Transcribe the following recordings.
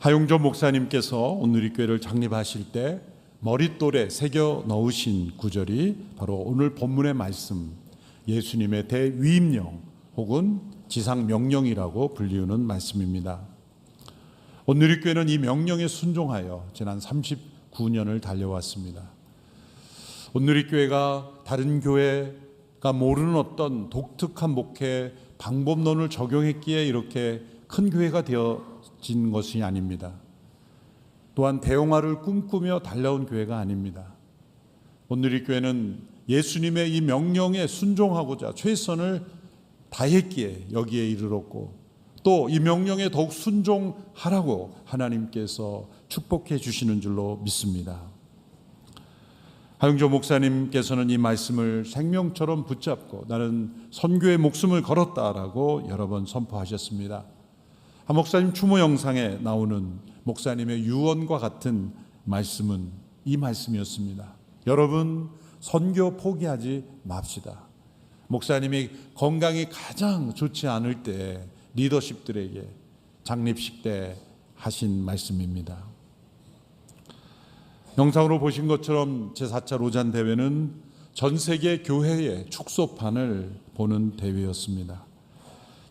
하용조 목사님께서 온누리교회를 창립하실 때 머릿돌에 새겨 넣으신 구절이 바로 오늘 본문의 말씀, 예수님의 대위임령 혹은 지상명령이라고 불리우는 말씀입니다. 온누리교회는 이 명령에 순종하여 지난 39년을 달려왔습니다. 온누리교회가 다른 교회가 모르는 어떤 독특한 목회 방법론을 적용했기에 이렇게 큰 교회가 되어진 것이 아닙니다. 또한 대형화를 꿈꾸며 달려온 교회가 아닙니다. 온누리교회는 예수님의 이 명령에 순종하고자 최선을 다했기에 여기에 이르렀고, 또 이 명령에 더욱 순종하라고 하나님께서 축복해 주시는 줄로 믿습니다. 하용조 목사님께서는 이 말씀을 생명처럼 붙잡고 나는 선교의 목숨을 걸었다라고 여러 번 선포하셨습니다. 한 목사님 추모 영상에 나오는 목사님의 유언과 같은 말씀은 이 말씀이었습니다. 여러분, 선교 포기하지 맙시다. 목사님이 건강이 가장 좋지 않을 때 리더십들에게 장립식 때 하신 말씀입니다. 영상으로 보신 것처럼 제4차 로잔 대회는 전 세계 교회의 축소판을 보는 대회였습니다.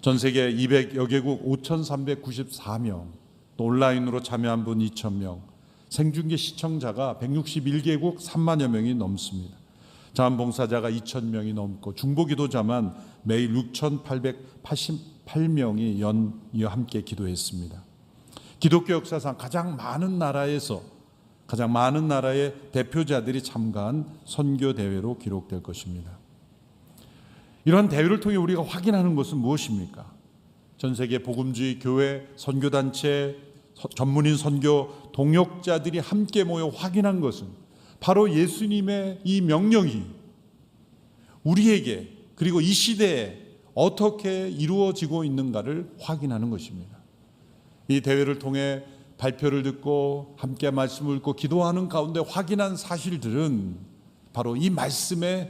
전 세계 200여 개국 5,394명, 또 온라인으로 참여한 분 2,000명, 생중계 시청자가 161개국 3만여 명이 넘습니다. 자원봉사자가 2,000명이 넘고 중보기도자만 매일 6,888명이 연이어 함께 기도했습니다. 기독교 역사상 가장 많은 나라의 대표자들이 참가한 선교 대회로 기록될 것입니다. 이러한 대회를 통해 우리가 확인하는 것은 무엇입니까? 전 세계 복음주의 교회, 선교단체, 전문인 선교 동역자들이 함께 모여 확인한 것은 바로 예수님의 이 명령이 우리에게 그리고 이 시대에 어떻게 이루어지고 있는가를 확인하는 것입니다. 이 대회를 통해 발표를 듣고 함께 말씀을 읽고 기도하는 가운데 확인한 사실들은 바로 이 말씀의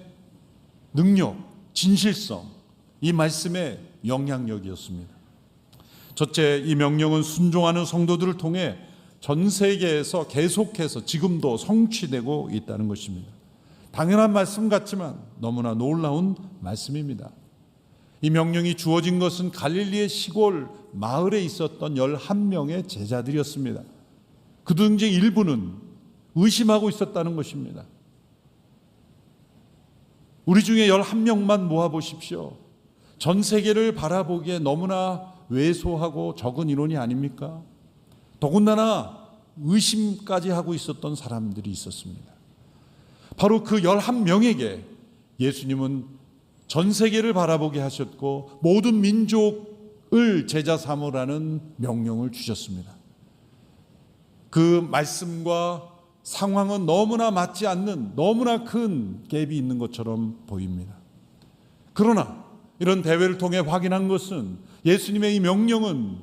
능력, 진실성, 이 말씀의 영향력이었습니다. 첫째, 이 명령은 순종하는 성도들을 통해 전 세계에서 계속해서 지금도 성취되고 있다는 것입니다. 당연한 말씀 같지만 너무나 놀라운 말씀입니다. 이 명령이 주어진 것은 갈릴리의 시골 마을에 있었던 11명의 제자들이었습니다. 그들 중 일부는 의심하고 있었다는 것입니다. 우리 중에 11명만 모아보십시오. 전 세계를 바라보기에 너무나 왜소하고 적은 인원이 아닙니까? 더군다나 의심까지 하고 있었던 사람들이 있었습니다. 바로 그 11명에게 예수님은 전 세계를 바라보게 하셨고 모든 민족을 제자 삼으라는 명령을 주셨습니다. 그 말씀과 상황은 너무나 맞지 않는 너무나 큰 갭이 있는 것처럼 보입니다. 그러나 이런 대회를 통해 확인한 것은 예수님의 이 명령은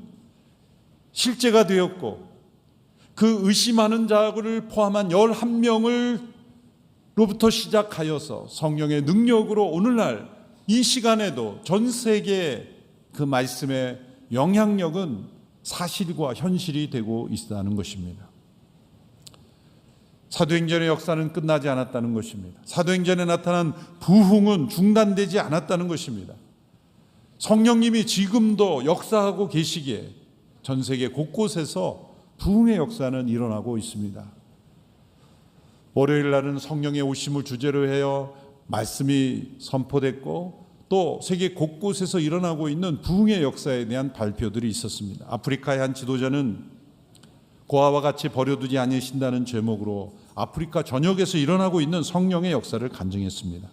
실제가 되었고 그 의심하는 자를 포함한 11명으로부터 시작하여서 성령의 능력으로 오늘날 이 시간에도 전 세계의 그 말씀의 영향력은 사실과 현실이 되고 있다는 것입니다. 사도행전의 역사는 끝나지 않았다는 것입니다. 사도행전에 나타난 부흥은 중단되지 않았다는 것입니다. 성령님이 지금도 역사하고 계시기에 전 세계 곳곳에서 부흥의 역사는 일어나고 있습니다. 월요일 날은 성령의 오심을 주제로 해요 말씀이 선포됐고 또 세계 곳곳에서 일어나고 있는 부흥의 역사에 대한 발표들이 있었습니다. 아프리카의 한 지도자는 고아와 같이 버려두지 않으신다는 제목으로 아프리카 전역에서 일어나고 있는 성령의 역사를 간증했습니다.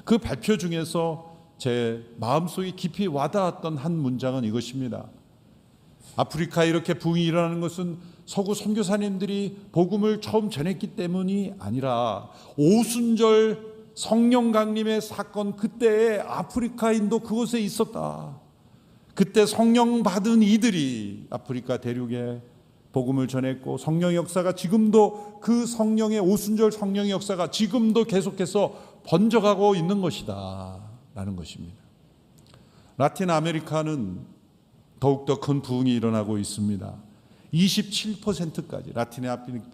그 발표 중에서 제 마음속에 깊이 와닿았던 한 문장은 이것입니다. 아프리카에 이렇게 부흥이 일어나는 것은 서구 선교사님들이 복음을 처음 전했기 때문이 아니라 오순절 성령 강림의 사건 그때에 아프리카인도 그곳에 있었다. 그때 성령 받은 이들이 아프리카 대륙에 복음을 전했고 성령의 역사가 지금도 그 성령의 오순절 성령의 역사가 지금도 계속해서 번져가고 있는 것이다 라는 것입니다. 라틴 아메리카는 더욱더 큰 부흥이 일어나고 있습니다. 27%까지 라틴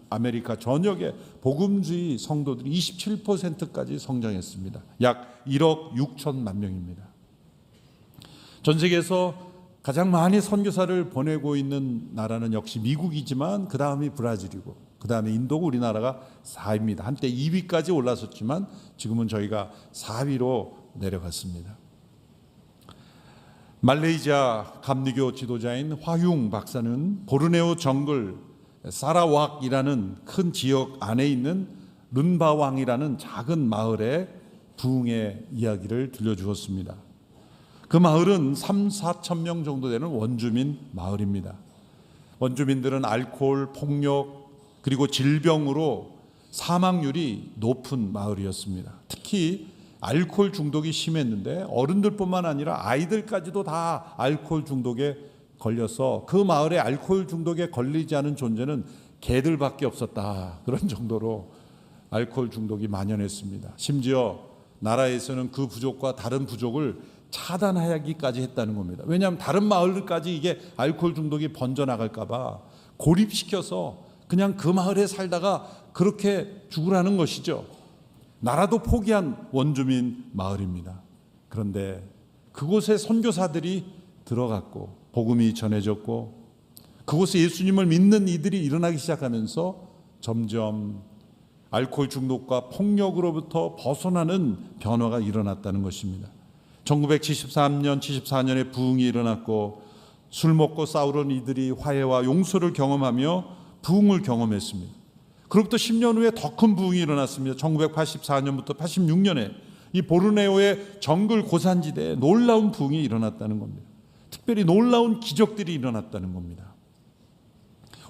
아메리카 전역의 복음주의 성도들이 27%까지 성장했습니다. 약 1억 6천만 명입니다. 전 세계에서 가장 많이 선교사를 보내고 있는 나라는 역시 미국이지만 그 다음이 브라질이고 그 다음에 인도고 우리나라가 4위입니다. 한때 2위까지 올랐었지만 지금은 저희가 4위로 내려갔습니다. 말레이시아 감리교 지도자인 화융 박사는 보르네오 정글 사라왁이라는 큰 지역 안에 있는 른바왕이라는 작은 마을의 부흥의 이야기를 들려주었습니다. 그 마을은 3, 4천 명 정도 되는 원주민 마을입니다. 원주민들은 알코올, 폭력, 그리고 질병으로 사망률이 높은 마을이었습니다. 특히 알코올 중독이 심했는데 어른들뿐만 아니라 아이들까지도 다 알코올 중독에 걸려서 그 마을에 알코올 중독에 걸리지 않은 존재는 개들밖에 없었다. 그런 정도로 알코올 중독이 만연했습니다. 심지어 나라에서는 그 부족과 다른 부족을 차단하기까지 했다는 겁니다. 왜냐하면 다른 마을까지 이게 알코올 중독이 번져나갈까 봐 고립시켜서 그냥 그 마을에 살다가 그렇게 죽으라는 것이죠. 나라도 포기한 원주민 마을입니다. 그런데 그곳에 선교사들이 들어갔고 복음이 전해졌고 그곳에 예수님을 믿는 이들이 일어나기 시작하면서 점점 알코올 중독과 폭력으로부터 벗어나는 변화가 일어났다는 것입니다. 1973년, 74년에 부흥이 일어났고 술 먹고 싸우던 이들이 화해와 용서를 경험하며 부흥을 경험했습니다. 그로부터 10년 후에 더 큰 부흥이 일어났습니다. 1984년부터 86년에 이 보르네오의 정글 고산지대에 놀라운 부흥이 일어났다는 겁니다. 특별히 놀라운 기적들이 일어났다는 겁니다.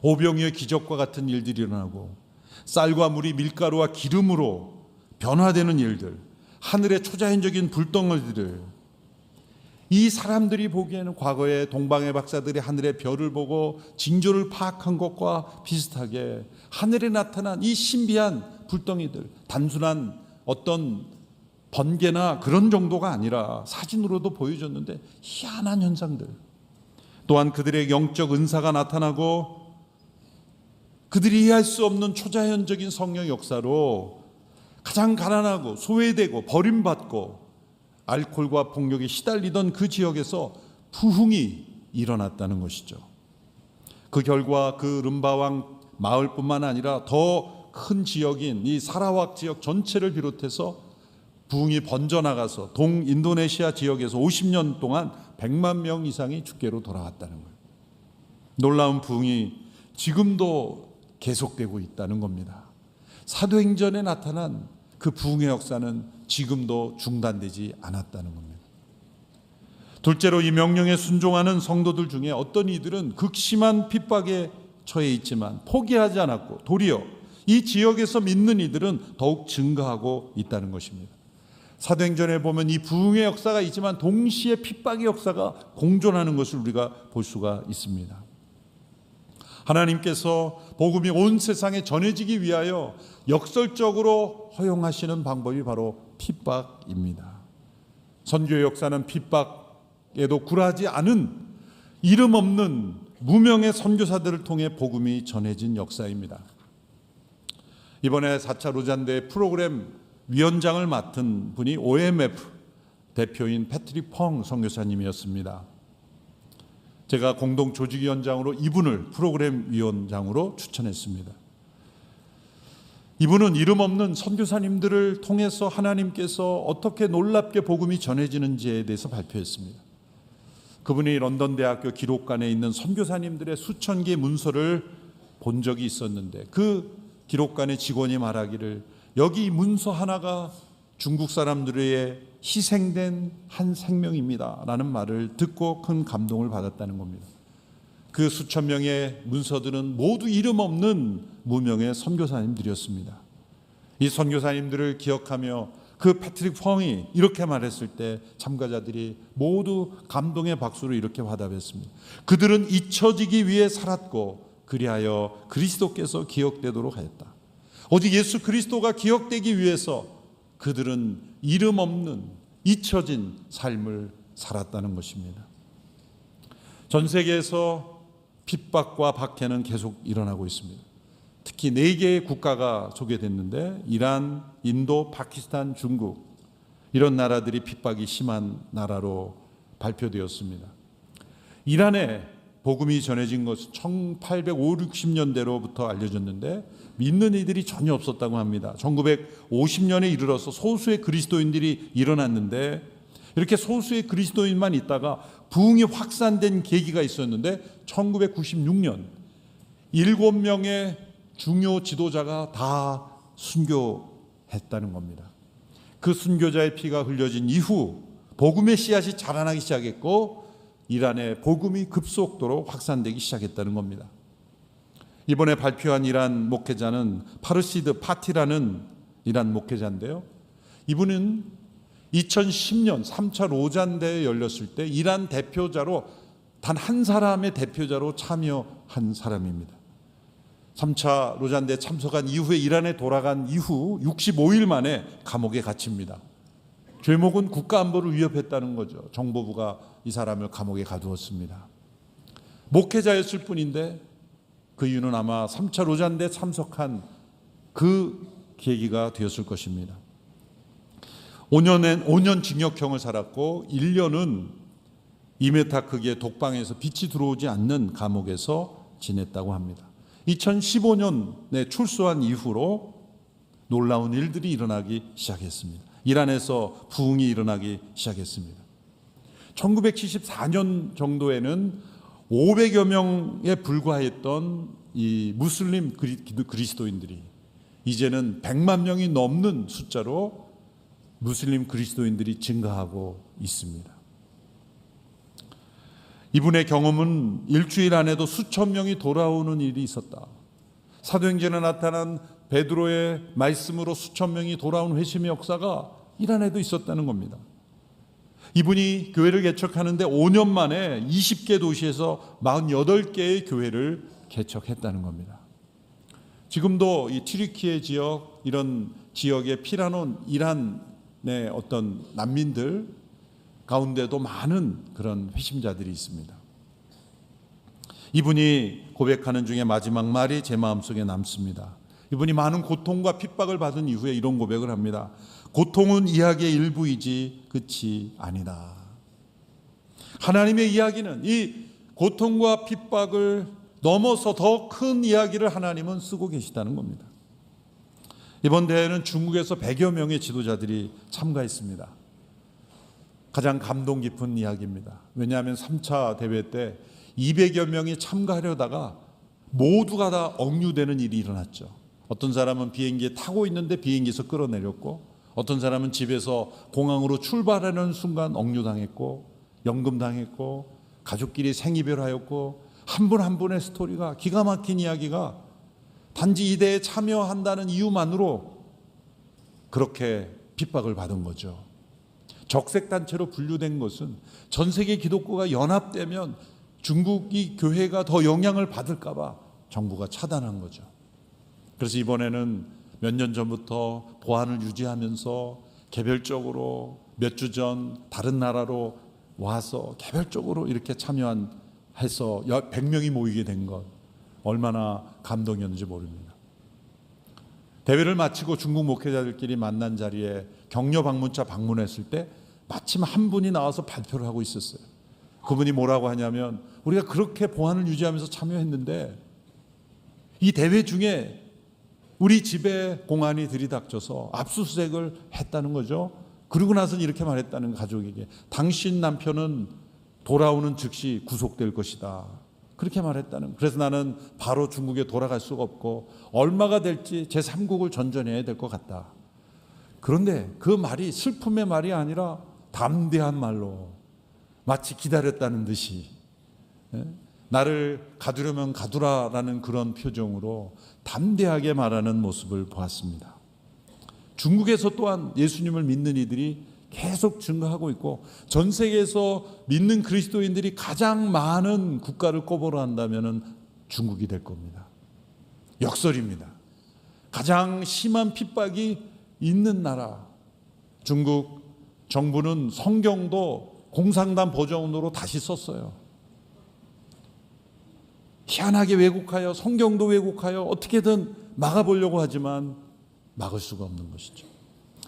오병이의 기적과 같은 일들이 일어나고 쌀과 물이 밀가루와 기름으로 변화되는 일들, 하늘의 초자연적인 불덩어리들, 이 사람들이 보기에는 과거에 동방의 박사들이 하늘의 별을 보고 징조를 파악한 것과 비슷하게 하늘에 나타난 이 신비한 불덩이들, 단순한 어떤 번개나 그런 정도가 아니라 사진으로도 보여줬는데 희한한 현상들, 또한 그들의 영적 은사가 나타나고 그들이 이해할 수 없는 초자연적인 성령 역사로 가장 가난하고 소외되고 버림받고 알코올과 폭력에 시달리던 그 지역에서 부흥이 일어났다는 것이죠. 그 결과 그 른바왕 마을뿐만 아니라 더 큰 지역인 이 사라왁 지역 전체를 비롯해서 부흥이 번져나가서 동인도네시아 지역에서 50년 동안 100만 명 이상이 주께로 돌아왔다는 거예요. 놀라운 부흥이 지금도 계속되고 있다는 겁니다. 사도행전에 나타난 그 부흥의 역사는 지금도 중단되지 않았다는 겁니다. 둘째로 이 명령에 순종하는 성도들 중에 어떤 이들은 극심한 핍박에 처해 있지만 포기하지 않았고 도리어 이 지역에서 믿는 이들은 더욱 증가하고 있다는 것입니다. 사도행전에 보면 이 부흥의 역사가 있지만 동시에 핍박의 역사가 공존하는 것을 우리가 볼 수가 있습니다. 하나님께서 복음이 온 세상에 전해지기 위하여 역설적으로 허용하시는 방법이 바로 핍박입니다. 선교의 역사는 핍박에도 굴하지 않은 이름 없는 무명의 선교사들을 통해 복음이 전해진 역사입니다. 이번에 4차 로잔대 프로그램 위원장을 맡은 분이 OMF 대표인 패트릭 펑 선교사님이었습니다. 제가 공동 조직위원장으로 이분을 프로그램 위원장으로 추천했습니다. 이분은 이름 없는 선교사님들을 통해서 하나님께서 어떻게 놀랍게 복음이 전해지는지에 대해서 발표했습니다. 그분이 런던 대학교 기록관에 있는 선교사님들의 수천 개의 문서를 본 적이 있었는데 그 기록관의 직원이 말하기를 여기 문서 하나가 중국 사람들의 희생된 한 생명입니다 라는 말을 듣고 큰 감동을 받았다는 겁니다. 그 수천 명의 문서들은 모두 이름 없는 무명의 선교사님들이었습니다. 이 선교사님들을 기억하며 그 패트릭 펑이 이렇게 말했을 때 참가자들이 모두 감동의 박수로 이렇게 화답했습니다. 그들은 잊혀지기 위해 살았고 그리하여 그리스도께서 기억되도록 하였다. 오직 예수 그리스도가 기억되기 위해서 그들은 이름 없는 잊혀진 삶을 살았다는 것입니다. 전 세계에서 핍박과 박해는 계속 일어나고 있습니다. 특히 4개의 국가가 소개됐는데 이란, 인도, 파키스탄, 중국 이런 나라들이 핍박이 심한 나라로 발표되었습니다. 이란에 복음이 전해진 것은 1850~60년대로부터 알려졌는데 믿는 이들이 전혀 없었다고 합니다. 1950년에 이르러서 소수의 그리스도인들이 일어났는데 이렇게 소수의 그리스도인만 있다가 부흥이 확산된 계기가 있었는데 1996년 7명의 중요 지도자가 다 순교했다는 겁니다. 그 순교자의 피가 흘려진 이후 복음의 씨앗이 자라나기 시작했고 이란의 복음이 급속도로 확산되기 시작했다는 겁니다. 이번에 발표한 이란 목회자는 파르시드 파티라는 이란 목회자인데요. 이분은 2010년 3차 로잔대에 열렸을 때 이란 대표자로 단 한 사람의 대표자로 참여한 사람입니다. 3차 로잔대에 참석한 이후에 이란에 돌아간 이후 65일 만에 감옥에 갇힙니다. 죄목은 국가안보를 위협했다는 거죠. 정보부가 이 사람을 감옥에 가두었습니다. 목회자였을 뿐인데 그 이유는 아마 3차 로잔대에 참석한 그 계기가 되었을 것입니다. 5년 징역형을 살았고 1년은 2m 크기의 독방에서 빛이 들어오지 않는 감옥에서 지냈다고 합니다. 2015년에 출소한 이후로 놀라운 일들이 일어나기 시작했습니다. 이란에서 부흥이 일어나기 시작했습니다. 1974년 정도에는 500여 명에 불과했던 이 무슬림 그리스도인들이 이제는 100만 명이 넘는 숫자로 무슬림 그리스도인들이 증가하고 있습니다. 이분의 경험은 일주일 안에도 수천 명이 돌아오는 일이 있었다. 사도행전에 나타난 베드로의 말씀으로 수천 명이 돌아온 회심의 역사가 이란에도 있었다는 겁니다. 이분이 교회를 개척하는데 5년 만에 20개 도시에서 48개의 교회를 개척했다는 겁니다. 지금도 이 튀르키예 지역 이런 지역에 피라노 이란의 어떤 난민들 가운데도 많은 그런 회심자들이 있습니다. 이분이 고백하는 중에 마지막 말이 제 마음속에 남습니다. 이분이 많은 고통과 핍박을 받은 이후에 이런 고백을 합니다. 고통은 이야기의 일부이지 끝이 아니다. 하나님의 이야기는 이 고통과 핍박을 넘어서 더 큰 이야기를 하나님은 쓰고 계시다는 겁니다. 이번 대회는 중국에서 100여 명의 지도자들이 참가했습니다. 가장 감동 깊은 이야기입니다. 왜냐하면 3차 대회 때 200여 명이 참가하려다가 모두가 다 억류되는 일이 일어났죠. 어떤 사람은 비행기에 타고 있는데 비행기에서 끌어내렸고 어떤 사람은 집에서 공항으로 출발하는 순간 억류당했고 연금당했고 가족끼리 생이별하였고 한 분 한 분의 스토리가 기가 막힌 이야기가 단지 이 대회에 참여한다는 이유만으로 그렇게 핍박을 받은 거죠. 적색단체로 분류된 것은 전 세계 기독교가 연합되면 중국이 교회가 더 영향을 받을까 봐 정부가 차단한 거죠. 그래서 이번에는 몇 년 전부터 보안을 유지하면서 개별적으로 몇 주 전 다른 나라로 와서 개별적으로 이렇게 참여해서 100명이 모이게 된 것 얼마나 감동이었는지 모릅니다. 대회를 마치고 중국 목회자들끼리 만난 자리에 격려 방문차 방문했을 때 마침 한 분이 나와서 발표를 하고 있었어요. 그분이 뭐라고 하냐면 우리가 그렇게 보안을 유지하면서 참여했는데 이 대회 중에 우리 집에 공안이 들이닥쳐서 압수수색을 했다는 거죠. 그러고 나서는 이렇게 말했다는 가족에게 당신 남편은 돌아오는 즉시 구속될 것이다. 그렇게 말했다는 거예요. 그래서 나는 바로 중국에 돌아갈 수가 없고 얼마가 될지 제3국을 전전해야 될 것 같다. 그런데 그 말이 슬픔의 말이 아니라 담대한 말로 마치 기다렸다는 듯이 나를 가두려면 가두라라는 그런 표정으로 담대하게 말하는 모습을 보았습니다. 중국에서 또한 예수님을 믿는 이들이 계속 증가하고 있고 전 세계에서 믿는 그리스도인들이 가장 많은 국가를 꼽으러 한다면 중국이 될 겁니다. 역설입니다. 가장 심한 핍박이 있는 나라 중국 정부는 성경도 공산당 버전으로 다시 썼어요. 희한하게 왜곡하여 성경도 왜곡하여 어떻게든 막아보려고 하지만 막을 수가 없는 것이죠.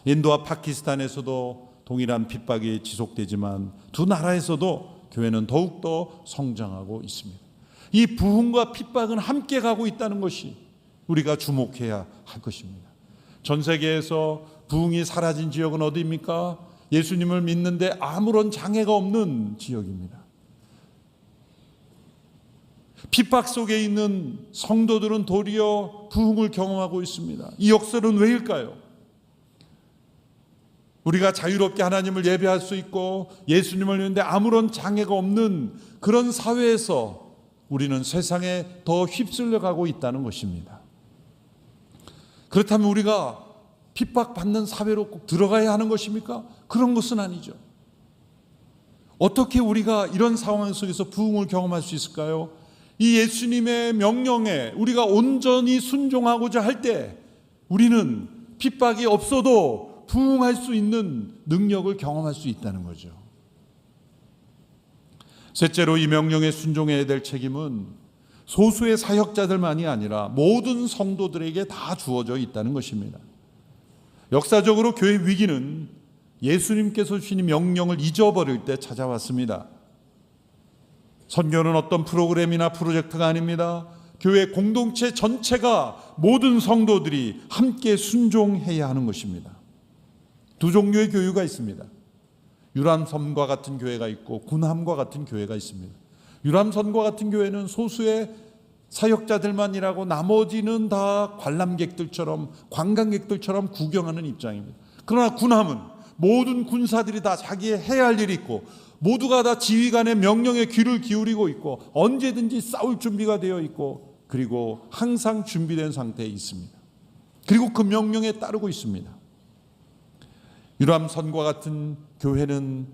인도와 파키스탄에서도 동일한 핍박이 지속되지만 두 나라에서도 교회는 더욱더 성장하고 있습니다. 이 부흥과 핍박은 함께 가고 있다는 것이 우리가 주목해야 할 것입니다. 전 세계에서 부흥이 사라진 지역은 어디입니까? 예수님을 믿는데 아무런 장애가 없는 지역입니다. 핍박 속에 있는 성도들은 도리어 부흥을 경험하고 있습니다. 이 역설은 왜일까요? 우리가 자유롭게 하나님을 예배할 수 있고 예수님을 믿는데 아무런 장애가 없는 그런 사회에서 우리는 세상에 더 휩쓸려 가고 있다는 것입니다. 그렇다면 우리가 핍박받는 사회로 꼭 들어가야 하는 것입니까? 그런 것은 아니죠. 어떻게 우리가 이런 상황 속에서 부흥을 경험할 수 있을까요? 이 예수님의 명령에 우리가 온전히 순종하고자 할 때 우리는 핍박이 없어도 부흥할 수 있는 능력을 경험할 수 있다는 거죠. 셋째로 이 명령에 순종해야 될 책임은 소수의 사역자들만이 아니라 모든 성도들에게 다 주어져 있다는 것입니다. 역사적으로 교회 위기는 예수님께서 주신 명령을 잊어버릴 때 찾아왔습니다. 선교는 어떤 프로그램이나 프로젝트가 아닙니다. 교회 공동체 전체가 모든 성도들이 함께 순종해야 하는 것입니다. 두 종류의 교회가 있습니다. 유람선과 같은 교회가 있고 군함과 같은 교회가 있습니다. 유람선과 같은 교회는 소수의 사역자들만 일하고 나머지는 다 관람객들처럼 관광객들처럼 구경하는 입장입니다. 그러나 군함은 모든 군사들이 다 자기의 해야 할 일이 있고 모두가 다 지휘관의 명령에 귀를 기울이고 있고 언제든지 싸울 준비가 되어 있고 그리고 항상 준비된 상태에 있습니다. 그리고 그 명령에 따르고 있습니다. 유람선과 같은 교회는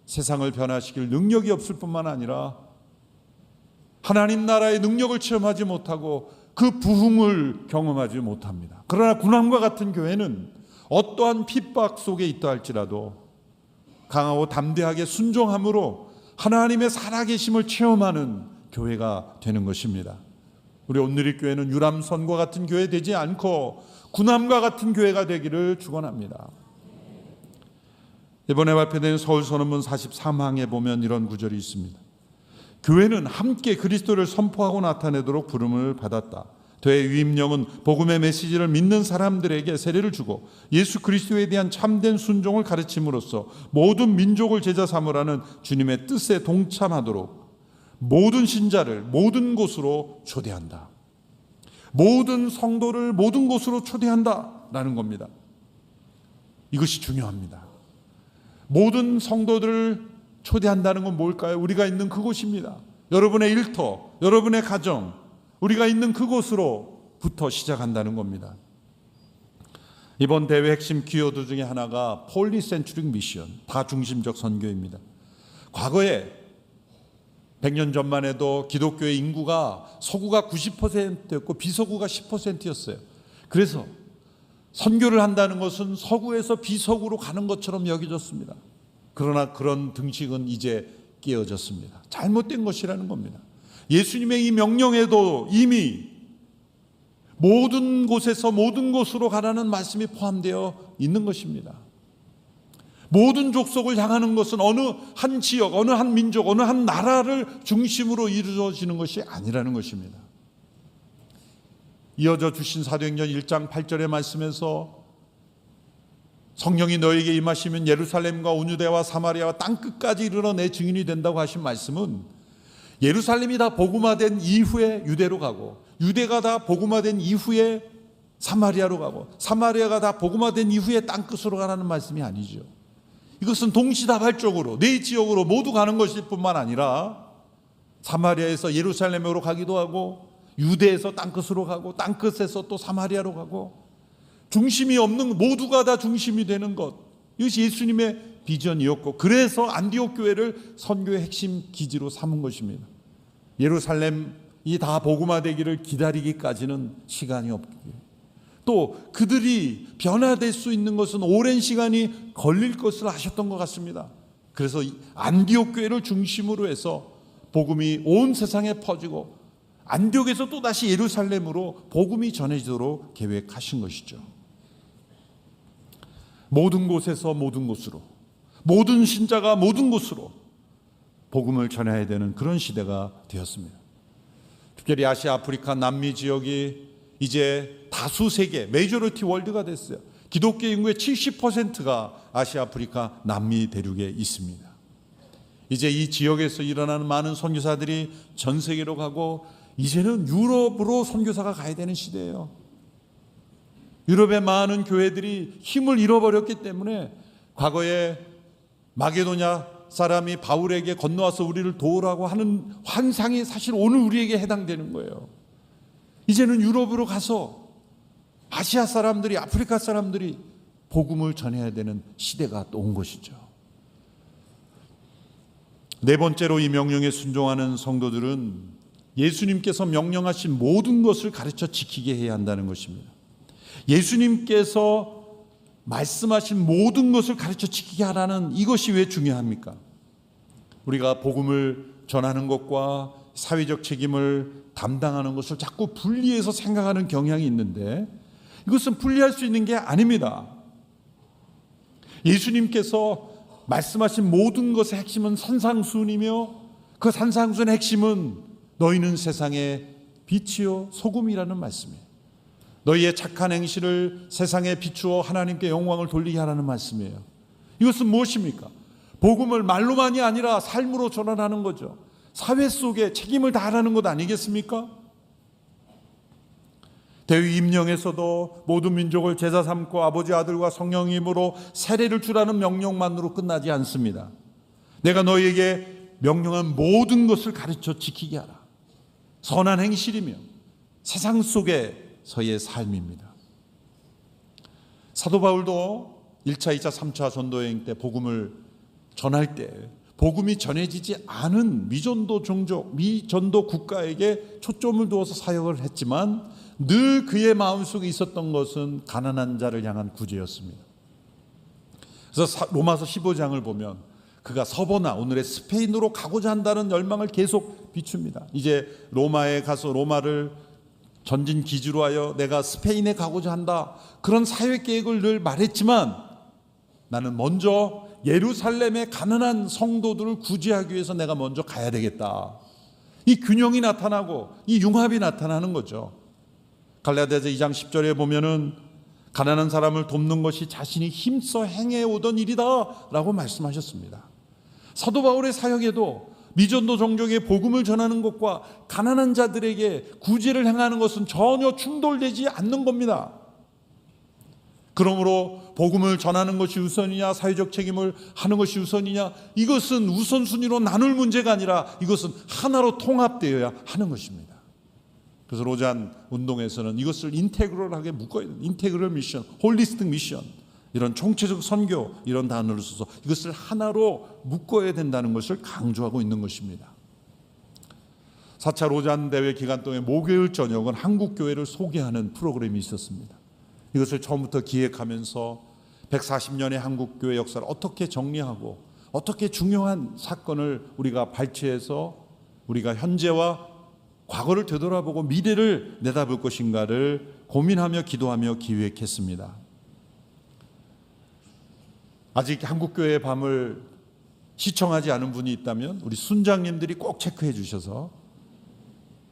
세상을 변화시킬 능력이 없을 뿐만 아니라 하나님 나라의 능력을 체험하지 못하고 그 부흥을 경험하지 못합니다. 그러나 군함과 같은 교회는 어떠한 핍박 속에 있다 할지라도 강하고 담대하게 순종함으로 하나님의 살아계심을 체험하는 교회가 되는 것입니다. 우리 온누리교회는 유람선과 같은 교회 되지 않고 군함과 같은 교회가 되기를 축원합니다. 이번에 발표된 서울선언문 43항에 보면 이런 구절이 있습니다. 교회는 함께 그리스도를 선포하고 나타내도록 부름을 받았다. 대유임령은 복음의 메시지를 믿는 사람들에게 세례를 주고 예수 그리스도에 대한 참된 순종을 가르침으로써 모든 민족을 제자 삼으라는 주님의 뜻에 동참하도록 모든 신자를 모든 곳으로 초대한다. 모든 성도를 모든 곳으로 초대한다라는 겁니다. 이것이 중요합니다. 모든 성도들을 초대한다는 건 뭘까요? 우리가 있는 그곳입니다. 여러분의 일터, 여러분의 가정, 우리가 있는 그곳으로부터 시작한다는 겁니다. 이번 대회 핵심 키워드 중에 하나가 폴리센트릭 미션, 다중심적 선교입니다. 과거에 100년 전만 해도 기독교의 인구가 서구가 90%였고 비서구가 10%였어요. 그래서 선교를 한다는 것은 서구에서 비서구로 가는 것처럼 여겨졌습니다. 그러나 그런 등식은 이제 깨어졌습니다. 잘못된 것이라는 겁니다. 예수님의 이 명령에도 이미 모든 곳에서 모든 곳으로 가라는 말씀이 포함되어 있는 것입니다. 모든 족속을 향하는 것은 어느 한 지역, 어느 한 민족, 어느 한 나라를 중심으로 이루어지는 것이 아니라는 것입니다. 이어져 주신 사도행전 1장 8절의 말씀에서 성령이 너에게 임하시면 예루살렘과 온 유대와 사마리아와 땅끝까지 이르러 내 증인이 된다고 하신 말씀은 예루살렘이 다 복음화된 이후에 유대로 가고 유대가 다 복음화된 이후에 사마리아로 가고 사마리아가 다 복음화된 이후에 땅끝으로 가라는 말씀이 아니죠. 이것은 동시다발적으로 네 지역으로 모두 가는 것일 뿐만 아니라 사마리아에서 예루살렘으로 가기도 하고 유대에서 땅끝으로 가고 땅끝에서 또 사마리아로 가고 중심이 없는 모두가 다 중심이 되는 것, 이것이 예수님의 비전이었고 그래서 안디옥 교회를 선교의 핵심 기지로 삼은 것입니다. 예루살렘이 다 복음화되기를 기다리기까지는 시간이 없기에 또 그들이 변화될 수 있는 것은 오랜 시간이 걸릴 것을 아셨던 것 같습니다. 그래서 안디옥 교회를 중심으로 해서 복음이 온 세상에 퍼지고 안디옥에서 또다시 예루살렘으로 복음이 전해지도록 계획하신 것이죠. 모든 곳에서 모든 곳으로, 모든 신자가 모든 곳으로 복음을 전해야 되는 그런 시대가 되었습니다. 특별히 아시아, 아프리카, 남미 지역이 이제 다수 세계, 메이저리티 월드가 됐어요. 기독교 인구의 70%가 아시아, 아프리카, 남미 대륙에 있습니다. 이제 이 지역에서 일어나는 많은 선교사들이 전 세계로 가고 이제는 유럽으로 선교사가 가야 되는 시대예요. 유럽의 많은 교회들이 힘을 잃어버렸기 때문에 과거에 마게도냐 사람이 바울에게 건너와서 우리를 도우라고 하는 환상이 사실 오늘 우리에게 해당되는 거예요. 이제는 유럽으로 가서 아시아 사람들이, 아프리카 사람들이 복음을 전해야 되는 시대가 또 온 것이죠. 네 번째로 이 명령에 순종하는 성도들은 예수님께서 명령하신 모든 것을 가르쳐 지키게 해야 한다는 것입니다. 예수님께서 말씀하신 모든 것을 가르쳐 지키게 하라는 이것이 왜 중요합니까? 우리가 복음을 전하는 것과 사회적 책임을 담당하는 것을 자꾸 분리해서 생각하는 경향이 있는데 이것은 분리할 수 있는 게 아닙니다. 예수님께서 말씀하신 모든 것의 핵심은 산상수훈이며 그 산상수훈의 핵심은 너희는 세상의 빛이요 소금이라는 말씀이에요. 너희의 착한 행실을 세상에 비추어 하나님께 영광을 돌리게 하라는 말씀이에요. 이것은 무엇입니까? 복음을 말로만이 아니라 삶으로 전환하는 거죠. 사회 속에 책임을 다하라는 것 아니겠습니까? 대위 임령에서도 모든 민족을 제자 삼고 아버지 아들과 성령의 힘으로 세례를 주라는 명령만으로 끝나지 않습니다. 내가 너희에게 명령한 모든 것을 가르쳐 지키게 하라. 선한 행실이며 세상 속에서의 삶입니다. 사도 바울도 1차, 2차, 3차 전도여행 때 복음을 전할 때 복음이 전해지지 않은 미전도 종족, 미전도 국가에게 초점을 두어서 사역을 했지만 늘 그의 마음속에 있었던 것은 가난한 자를 향한 구제였습니다. 그래서 로마서 15장을 보면 그가 서버나 오늘의 스페인으로 가고자 한다는 열망을 계속 비춥니다. 이제 로마에 가서 로마를 전진 기지로 하여 내가 스페인에 가고자 한다. 그런 사회 계획을 늘 말했지만 나는 먼저 예루살렘의 가난한 성도들을 구제하기 위해서 내가 먼저 가야 되겠다. 이 균형이 나타나고 이 융합이 나타나는 거죠. 갈라디아서 2장 10절에 보면은 가난한 사람을 돕는 것이 자신이 힘써 행해오던 일이다 라고 말씀하셨습니다. 사도 바울의 사역에도 미전도 종족의 복음을 전하는 것과 가난한 자들에게 구제를 행하는 것은 전혀 충돌되지 않는 겁니다. 그러므로 복음을 전하는 것이 우선이냐 사회적 책임을 하는 것이 우선이냐 이것은 우선순위로 나눌 문제가 아니라 이것은 하나로 통합되어야 하는 것입니다. 그래서 로잔 운동에서는 이것을 인테그럴하게 묶어야 돼요. 인테그럴 미션, 홀리스틱 미션 이런 총체적 선교 이런 단어를 써서 이것을 하나로 묶어야 된다는 것을 강조하고 있는 것입니다. 4차 로잔 대회 기간 동안 목요일 저녁은 한국교회를 소개하는 프로그램이 있었습니다. 이것을 처음부터 기획하면서 140년의 한국교회 역사를 어떻게 정리하고 어떻게 중요한 사건을 우리가 발췌해서 우리가 현재와 과거를 되돌아보고 미래를 내다볼 것인가를 고민하며 기도하며 기획했습니다. 아직 한국교회의 밤을 시청하지 않은 분이 있다면 우리 순장님들이 꼭 체크해 주셔서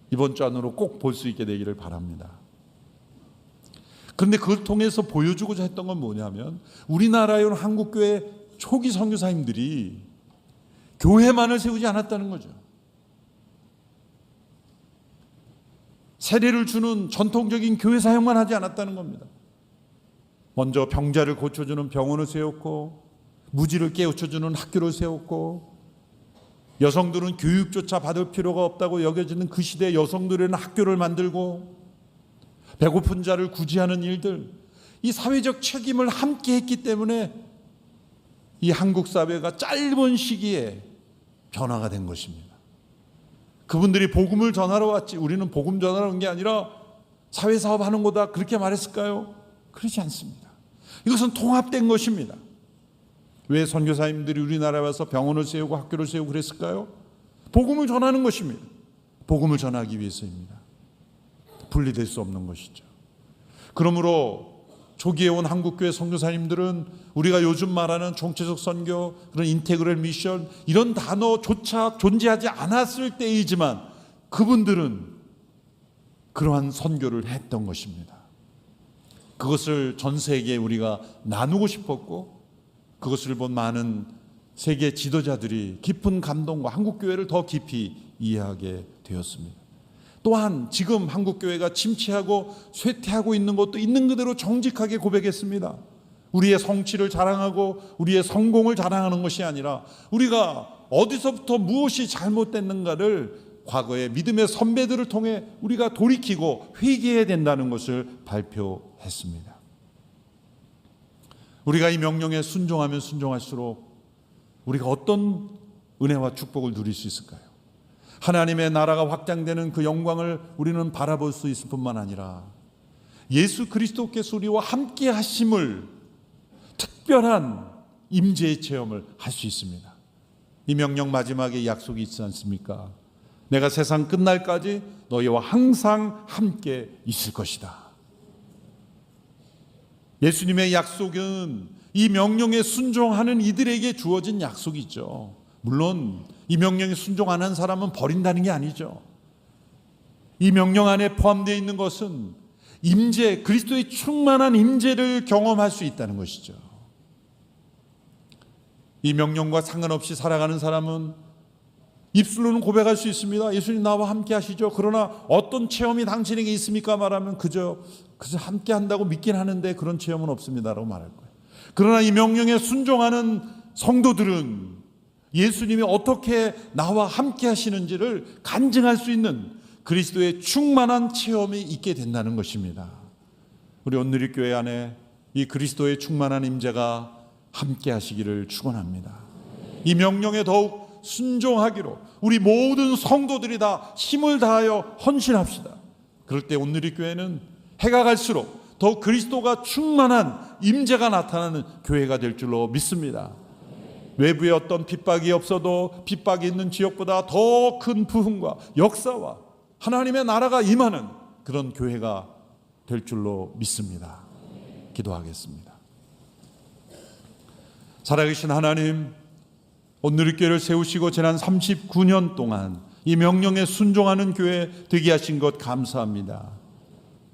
이번 주 안으로 꼭 볼 수 있게 되기를 바랍니다. 그런데 그걸 통해서 보여주고자 했던 건 뭐냐면 우리나라에 온 한국교회 초기 선교사님들이 교회만을 세우지 않았다는 거죠. 세례를 주는 전통적인 교회 사역만 하지 않았다는 겁니다. 먼저 병자를 고쳐주는 병원을 세웠고 무지를 깨우쳐주는 학교를 세웠고 여성들은 교육조차 받을 필요가 없다고 여겨지는 그 시대에 여성들에는 학교를 만들고 배고픈 자를 구제하는 일들 이 사회적 책임을 함께 했기 때문에 이 한국 사회가 짧은 시기에 변화가 된 것입니다. 그분들이 복음을 전하러 왔지 우리는 복음 전하러 온 게 아니라 사회사업 하는 거다 그렇게 말했을까요? 그렇지 않습니다. 이것은 통합된 것입니다. 왜 선교사님들이 우리나라에 와서 병원을 세우고 학교를 세우고 그랬을까요? 복음을 전하는 것입니다. 복음을 전하기 위해서입니다. 분리될 수 없는 것이죠. 그러므로 초기에 온 한국교회 선교사님들은 우리가 요즘 말하는 총체적 선교, 그런 인테그럴 미션, 이런 단어조차 존재하지 않았을 때이지만 그분들은 그러한 선교를 했던 것입니다. 그것을 전 세계에 우리가 나누고 싶었고, 그것을 본 많은 세계 지도자들이 깊은 감동과 한국교회를 더 깊이 이해하게 되었습니다. 또한 지금 한국교회가 침체하고 쇠퇴하고 있는 것도 있는 그대로 정직하게 고백했습니다. 우리의 성취를 자랑하고 우리의 성공을 자랑하는 것이 아니라 우리가 어디서부터 무엇이 잘못됐는가를 과거의 믿음의 선배들을 통해 우리가 돌이키고 회개해야 된다는 것을 발표했습니다. 우리가 이 명령에 순종하면 순종할수록 우리가 어떤 은혜와 축복을 누릴 수 있을까요? 하나님의 나라가 확장되는 그 영광을 우리는 바라볼 수 있을 뿐만 아니라 예수 그리스도께서 우리와 함께 하심을 특별한 임재의 체험을 할 수 있습니다. 이 명령 마지막에 약속이 있지 않습니까? 내가 세상 끝날까지 너희와 항상 함께 있을 것이다. 예수님의 약속은 이 명령에 순종하는 이들에게 주어진 약속이죠. 물론 이 명령에 순종 안 한 사람은 버린다는 게 아니죠. 이 명령 안에 포함되어 있는 것은 임재, 그리스도의 충만한 임재를 경험할 수 있다는 것이죠. 이 명령과 상관없이 살아가는 사람은 입술로는 고백할 수 있습니다. 예수님 나와 함께 하시죠. 그러나 어떤 체험이 당신에게 있습니까? 말하면 그저 함께 한다고 믿긴 하는데 그런 체험은 없습니다라고 말할 거예요. 그러나 이 명령에 순종하는 성도들은 예수님이 어떻게 나와 함께 하시는지를 간증할 수 있는 그리스도의 충만한 체험이 있게 된다는 것입니다. 우리 온누리교회 안에 이 그리스도의 충만한 임재가 함께 하시기를 축원합니다. 이 명령에 더욱 순종하기로 우리 모든 성도들이 다 힘을 다하여 헌신합시다. 그럴 때 온누리교회는 해가 갈수록 더욱 그리스도가 충만한 임재가 나타나는 교회가 될 줄로 믿습니다. 외부에 어떤 핍박이 없어도 핍박이 있는 지역보다 더 큰 부흥과 역사와 하나님의 나라가 임하는 그런 교회가 될 줄로 믿습니다. 기도하겠습니다. 살아계신 하나님, 온누리교회를 세우시고 지난 39년 동안 이 명령에 순종하는 교회 되게 하신 것 감사합니다.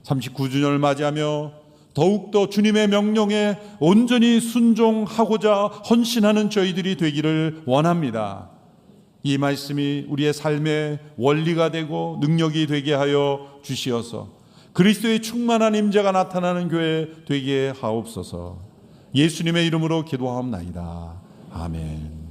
39주년을 맞이하며 더욱더 주님의 명령에 온전히 순종하고자 헌신하는 저희들이 되기를 원합니다. 이 말씀이 우리의 삶의 원리가 되고 능력이 되게 하여 주시어서 그리스도의 충만한 임재가 나타나는 교회 되게 하옵소서. 예수님의 이름으로 기도하옵나이다. 아멘.